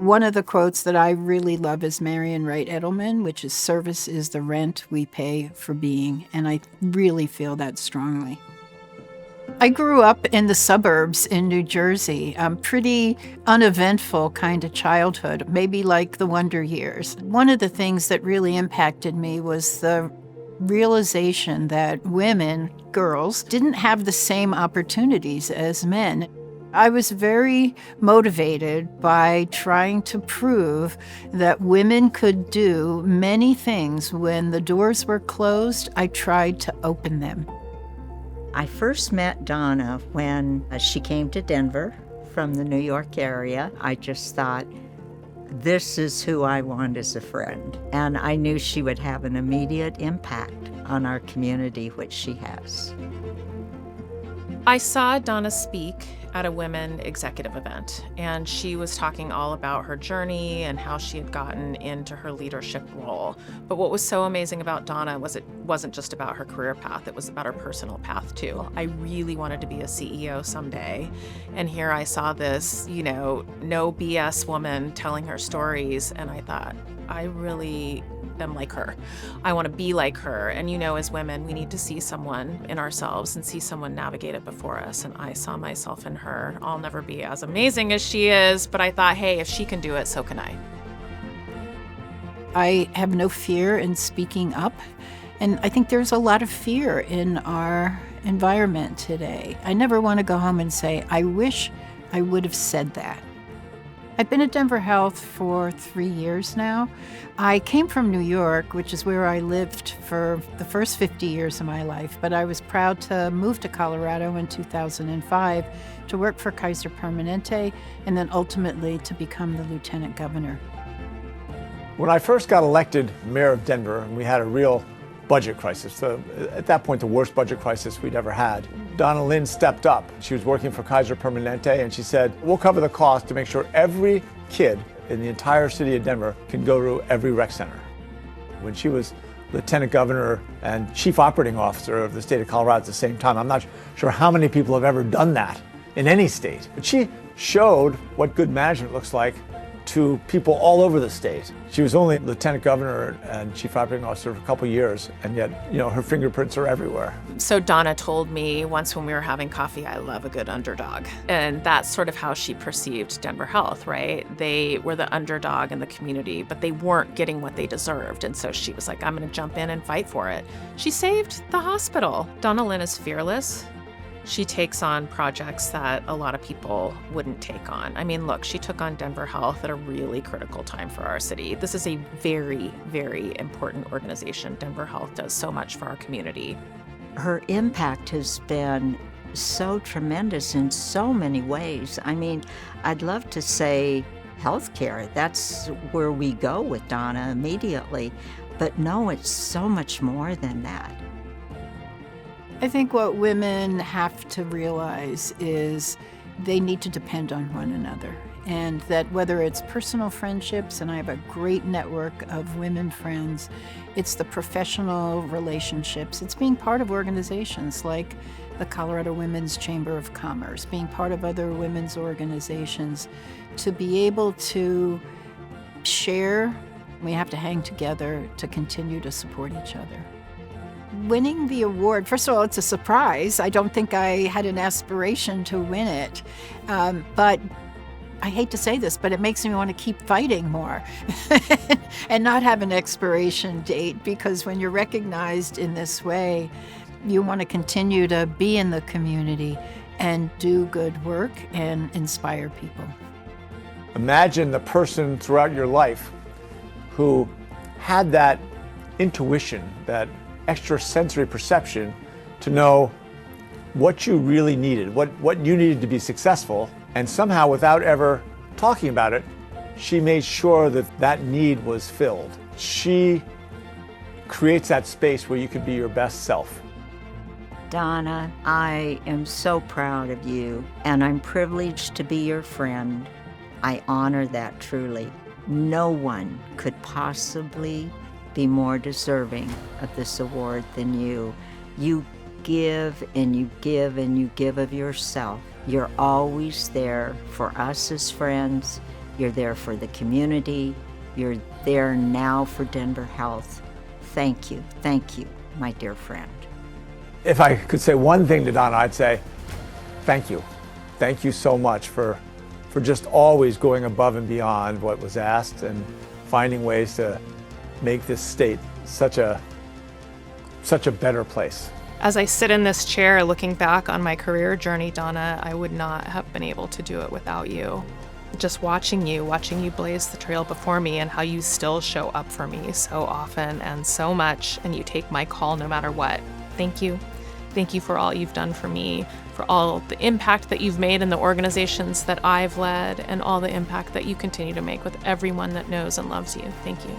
One of the quotes that I really love is Marian Wright Edelman, which is "Service is the rent we pay for being." And I really feel that strongly. I grew up in the suburbs in New Jersey, pretty uneventful kind of childhood, maybe like the Wonder Years. One of the things that really impacted me was the realization that women, girls, didn't have the same opportunities as men. I was very motivated by trying to prove that women could do many things. When the doors were closed, I tried to open them. I first met Donna when she came to Denver from the New York area. I just thought, this is who I want as a friend. And I knew she would have an immediate impact on our community, which she has. I saw Donna speak at a women executive event, and she was talking all about her journey and how she had gotten into her leadership role. But what was so amazing about Donna was it wasn't just about her career path, it was about her personal path too. I really wanted to be a CEO someday. And here I saw this, no BS woman telling her stories, and I thought, I really am like her. I want to be like her. And as women, we need to see someone in ourselves and see someone navigate it before us. And I saw myself in her. I'll never be as amazing as she is, but I thought, hey, if she can do it, so can I. I have no fear in speaking up. And I think there's a lot of fear in our environment today. I never want to go home and say, I wish I would have said that. I've been at Denver Health for 3 years now. I came from New York, which is where I lived for the first 50 years of my life, but I was proud to move to Colorado in 2005 to work for Kaiser Permanente and then ultimately to become the lieutenant governor. When I first got elected mayor of Denver, and we had a real budget crisis, at that point the worst budget crisis we'd ever had, Donna Lynne stepped up. She was working for Kaiser Permanente, and she said, we'll cover the cost to make sure every kid in the entire city of Denver can go to every rec center. When she was lieutenant governor and chief operating officer of the state of Colorado at the same time, I'm not sure how many people have ever done that in any state, but she showed what good management looks like to people all over the state. She was only lieutenant governor and chief operating officer for a couple of years, and yet, her fingerprints are everywhere. So Donna told me once when we were having coffee, I love a good underdog. And that's sort of how she perceived Denver Health, right? They were the underdog in the community, but they weren't getting what they deserved. And so she was like, I'm going to jump in and fight for it. She saved the hospital. Donna Lynne is fearless. She takes on projects that a lot of people wouldn't take on. I mean, look, she took on Denver Health at a really critical time for our city. This is a very, very important organization. Denver Health does so much for our community. Her impact has been so tremendous in so many ways. I mean, I'd love to say healthcare. That's where we go with Donna immediately. But no, it's so much more than that. I think what women have to realize is they need to depend on one another, and that whether it's personal friendships, and I have a great network of women friends, it's the professional relationships, it's being part of organizations like the Colorado Women's Chamber of Commerce, being part of other women's organizations, to be able to share. We have to hang together to continue to support each other. Winning the award, first of all, it's a surprise. I don't think I had an aspiration to win it. But I hate to say this, but it makes me want to keep fighting more and not have an expiration date, because when you're recognized in this way, you want to continue to be in the community and do good work and inspire people. Imagine the person throughout your life who had that intuition, that extrasensory perception to know what you really needed, what you needed to be successful, and somehow without ever talking about it, she made sure that that need was filled. She creates that space where you can be your best self. Donna, I am so proud of you, and I'm privileged to be your friend. I honor that truly. No one could possibly be more deserving of this award than you. You give and you give and you give of yourself. You're always there for us as friends, You're there for the community. You're there now for Denver Health. Thank you, my dear friend. If I could say one thing to Donna, I'd say, thank you. Thank you so much for just always going above and beyond what was asked and finding ways to make this state such a better place. As I sit in this chair looking back on my career journey, Donna, I would not have been able to do it without you. Just watching you blaze the trail before me and how you still show up for me so often and so much, and you take my call no matter what. Thank you. Thank you for all you've done for me, for all the impact that you've made in the organizations that I've led, and all the impact that you continue to make with everyone that knows and loves you. Thank you.